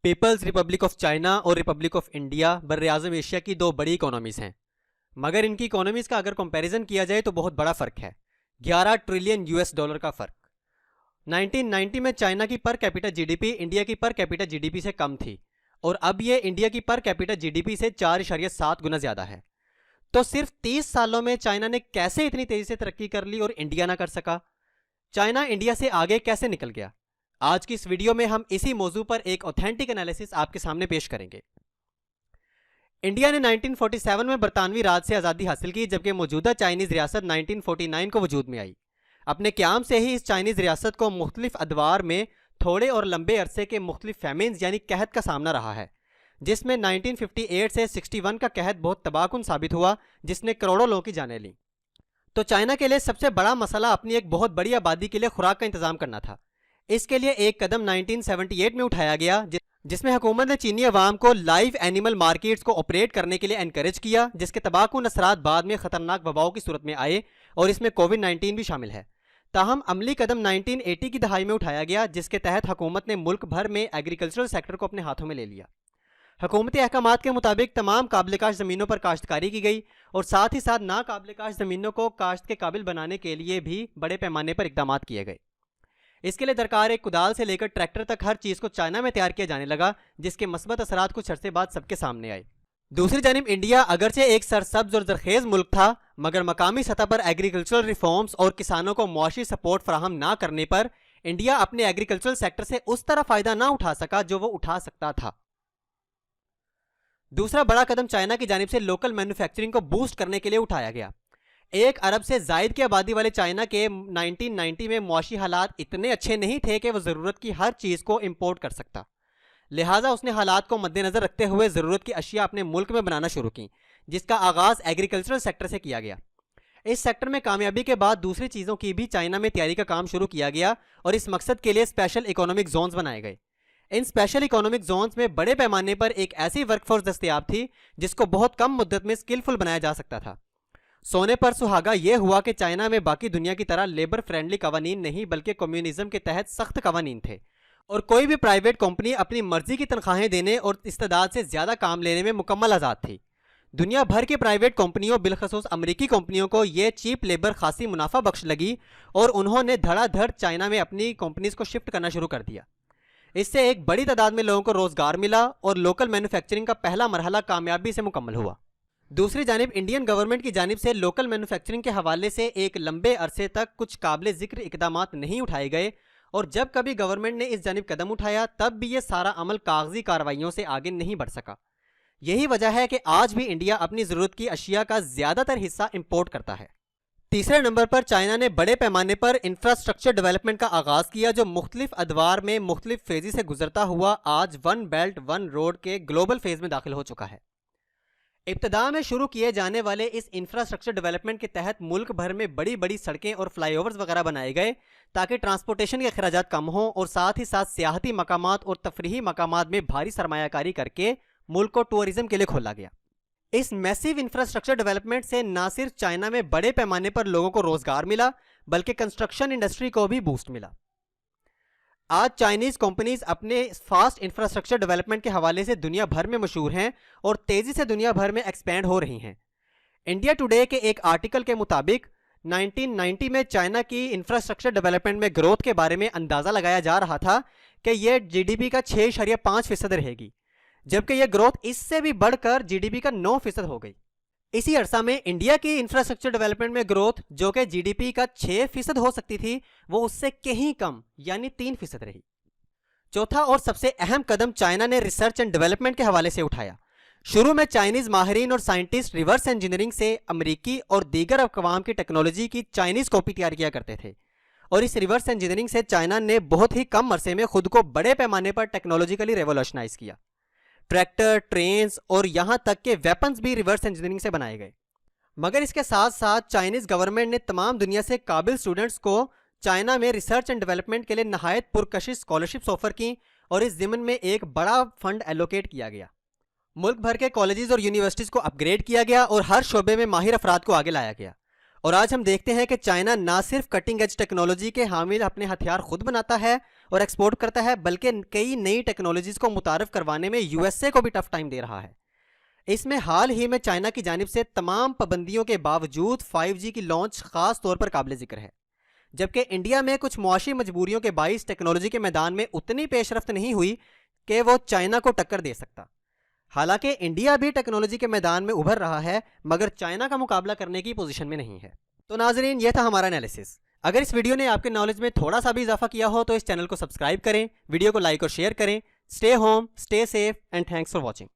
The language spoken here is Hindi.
पीपल्स रिपब्लिक ऑफ चाइना और रिपब्लिक ऑफ इंडिया बर्र-ए-आज़म एशिया की दो बड़ी इकोनॉमीज़ हैं, मगर इनकी इकोनॉमीज़ का अगर कंपैरिजन किया जाए तो बहुत बड़ा फ़र्क है। 11 ट्रिलियन यूएस डॉलर का फ़र्क। 1990 में चाइना की पर कैपिटा जीडीपी इंडिया की पर कैपिटा जीडीपी से कम थी और अब ये इंडिया की पर कैपिटा जीडीपी से 4.7 गुना ज़्यादा है। तो सिर्फ 30 सालों में चाइना ने कैसे इतनी तेज़ी से तरक्की कर ली और इंडिया ना कर सका? चाइना इंडिया से आगे कैसे निकल गया? आज की इस वीडियो में हम इसी मौजू पर एक ऑथेंटिक एनालिसिस आपके सामने पेश करेंगे। इंडिया ने 1947 में बरतानवी राज से आज़ादी हासिल की, जबकि मौजूदा चाइनीज़ रियासत 1949 को वजूद में आई। अपने क़याम से ही इस चाइनीज़ रियासत को मुख्तलिफ अदवार में थोड़े और लंबे अरसे के मुख्तलिफ फैमिन्स यानी कहत का सामना रहा है, जिसमें 1958 से 61 का कहत बहुत तबाहकुन साबित हुआ, जिसने करोड़ों लोगों की जानें ली। तो चाइना के लिए सबसे बड़ा मसला अपनी एक बहुत बड़ी आबादी के लिए खुराक का इंतजाम करना था। इसके लिए एक कदम 1978 में उठाया गया, जिसमें हुकूमत ने चीनी अवाम को लाइव एनिमल मार्केट्स को ऑपरेट करने के लिए एनकरेज किया, जिसके तबाहकुन असरात बाद में खतरनाक वबाओं की सूरत में आए और इसमें कोविड-19 भी शामिल है। ताहम अमली कदम 1980 की दहाई में उठाया गया, जिसके तहत हुकूमत ने मुल्क भर में एग्रीकल्चरल सेक्टर को अपने हाथों में ले लिया। हुकूमती अहकामात के मुताबिक तमाम काबिल काश्त ज़मीनों पर काश्तकारी की गई और साथ ही साथ ना काबिल काश्त ज़मीनों को काश्त के काबिल बनाने के लिए भी बड़े पैमाने पर इकदाम किए गए। इसके लिए दरकार एक कुदाल से लेकर ट्रैक्टर तक हर चीज़ को चाइना में तैयार किया जाने लगा, जिसके मस्बत असरात कुछ अरसे बाद सबके सामने आए। दूसरी जानिब इंडिया अगरचे एक सरसब्ज और जरखेज़ मुल्क था, मगर मकामी सतह पर एग्रीकल्चरल रिफॉर्म्स और किसानों को मुआशी सपोर्ट फराहम ना करने पर इंडिया अपने एग्रीकल्चरल सेक्टर से उस तरह फ़ायदा ना उठा सका जो वो उठा सकता था। दूसरा बड़ा कदम चाइना की जानिब से लोकल मैन्युफैक्चरिंग को बूस्ट करने के लिए उठाया गया। 1 अरब से जायद की आबादी वाले चाइना के 1990 में मुआशी हालात इतने अच्छे नहीं थे कि वह ज़रूरत की हर चीज़ को इंपोर्ट कर सकता। लिहाजा उसने हालात को मद्देनज़र रखते हुए ज़रूरत की अशिया अपने मुल्क में बनाना शुरू की, जिसका आगाज़ एग्रीकल्चरल सेक्टर से किया गया। इस सेक्टर में कामयाबी के बाद दूसरी चीज़ों की भी चाइना में तैयारी का काम शुरू किया गया और इस मकसद के लिए स्पेशल इकोनॉमिक जोन्स बनाए गए। इन स्पेशल इकोनॉमिक जोन्स में बड़े पैमाने पर एक ऐसी वर्कफोर्स दस्तयाब थी जिसको बहुत कम मुद्दत में स्किलफुल बनाया जा सकता था। सोने पर सुहागा यह हुआ कि चाइना में बाकी दुनिया की तरह लेबर फ्रेंडली कवानीन नहीं, बल्कि कम्युनिज्म के तहत सख्त कवानीन थे और कोई भी प्राइवेट कंपनी अपनी मर्जी की तनख्वाहें देने और इस्तेदाद से ज़्यादा काम लेने में मुकम्मल आज़ाद थी। दुनिया भर की प्राइवेट कंपनियों, बिलखसूस अमरीकी कंपनियों को यह चीप लेबर खासी मुनाफा बख्श लगी और उन्होंने धड़ाधड़ चाइना में अपनी कंपनीज को शिफ्ट करना शुरू कर दिया। इससे एक बड़ी तादाद में लोगों को रोज़गार मिला और लोकल मैन्युफैक्चरिंग का पहला मरहला कामयाबी से मुकम्मल हुआ। दूसरी जानिब इंडियन गवर्नमेंट की जानिब से लोकल मैन्युफैक्चरिंग के हवाले से एक लंबे अरसे तक कुछ काबिल ज़िक्र इकदामात नहीं उठाए गए और जब कभी गवर्नमेंट ने इस जानिब कदम उठाया तब भी ये सारा अमल कागजी कार्रवाइयों से आगे नहीं बढ़ सका। यही वजह है कि आज भी इंडिया अपनी ज़रूरत की अशिया का ज़्यादातर हिस्सा इंपोर्ट करता है। तीसरे नंबर पर चाइना ने बड़े पैमाने पर इंफ्रास्ट्रक्चर डेवलपमेंट का आगाज़ किया, जो मुख्तलिफ अदवार में मुख्तलिफ फेज़ से गुजरता हुआ आज वन बेल्ट वन रोड के ग्लोबल फेज़ में दाखिल हो चुका है। इब्तदा में शुरू किए जाने वाले इस इंफ्रास्ट्रक्चर डेवलपमेंट के तहत मुल्क भर में बड़ी बड़ी सड़कें और फ्लाईओवर्स वगैरह बनाए गए ताकि ट्रांसपोर्टेशन के अखराजात कम हों और साथ ही साथ सियाहती मकामात और तफरीही मकामात में भारी सरमायाकारी करके मुल्क को टूरिज्म के लिए खोला गया। इस मैसिव इंफ्रास्ट्रक्चर डेवलपमेंट से न सिर्फ चाइना में बड़े पैमाने पर लोगों को रोजगार मिला, बल्कि कंस्ट्रक्शन इंडस्ट्री को भी बूस्ट मिला। आज चाइनीज़ कंपनीज अपने फास्ट इंफ्रास्ट्रक्चर डेवलपमेंट के हवाले से दुनिया भर में मशहूर हैं और तेज़ी से दुनिया भर में एक्सपेंड हो रही हैं। इंडिया टुडे के एक आर्टिकल के मुताबिक 1990 में चाइना की इंफ्रास्ट्रक्चर डेवलपमेंट में ग्रोथ के बारे में अंदाज़ा लगाया जा रहा था कि यह जीडीपी का 6.5% रहेगी, जबकि यह ग्रोथ इससे भी बढ़कर जीडीपी का 9% हो गई। इसी अरसा में इंडिया की इंफ्रास्ट्रक्चर डेवलपमेंट में ग्रोथ, जो कि जीडीपी का 6% हो सकती थी, वो उससे कहीं कम यानी 3% रही। चौथा और सबसे अहम कदम चाइना ने रिसर्च एंड डेवलपमेंट के हवाले से उठाया। शुरू में चाइनीज़ माहिरीन और साइंटिस्ट रिवर्स इंजीनियरिंग से अमरीकी और दीगर अक़वाम की टेक्नोलॉजी की चाइनीज़ कॉपी तैयार किया करते थे और इस रिवर्स इंजीनियरिंग से चाइना ने बहुत ही कम अरसे में खुद को बड़े पैमाने पर टेक्नोलॉजिकली रेवोल्यूशनाइज किया। ट्रैक्टर, ट्रेन्स और यहाँ तक के वेपन्स भी रिवर्स इंजीनियरिंग से बनाए गए। मगर इसके साथ साथ चाइनीज़ गवर्नमेंट ने तमाम दुनिया से काबिल स्टूडेंट्स को चाइना में रिसर्च एंड डेवलपमेंट के लिए नहायत पुरकशिश स्कॉलरशिप्स ऑफर की और इस ज़िमन में एक बड़ा फंड एलोकेट किया गया। मुल्क भर के कॉलेजेस और यूनिवर्सिटीज़ को अपग्रेड किया गया और हर शोबे में माहिर अफराद को आगे लाया गया। और आज हम देखते हैं कि चाइना ना सिर्फ कटिंग एज टेक्नोलॉजी के हामिल अपने हथियार खुद बनाता है और एक्सपोर्ट करता है, बल्कि कई नई टेक्नोलॉजीज़ को मुतारफ़ करवाने में यूएसए को भी टफ टाइम दे रहा है। इसमें हाल ही में चाइना की जानिब से तमाम पाबंदियों के बावजूद 5G की लॉन्च ख़ास तौर पर काबिल ज़िक्र है, जबकि इंडिया में कुछ मुआशी मजबूरियों के बाइस टेक्नोलॉजी के मैदान में उतनी पेशरफ्त नहीं हुई कि वो चाइना को टक्कर दे सकता। हालांकि इंडिया भी टेक्नोलॉजी के मैदान में उभर रहा है, मगर चाइना का मुकाबला करने की पोजीशन में नहीं है। तो नाजरीन, यह था हमारा एनालिसिस। अगर इस वीडियो ने आपके नॉलेज में थोड़ा सा भी इजाफा किया हो तो इस चैनल को सब्सक्राइब करें, वीडियो को लाइक और शेयर करें। Stay home, stay safe and thanks for watching.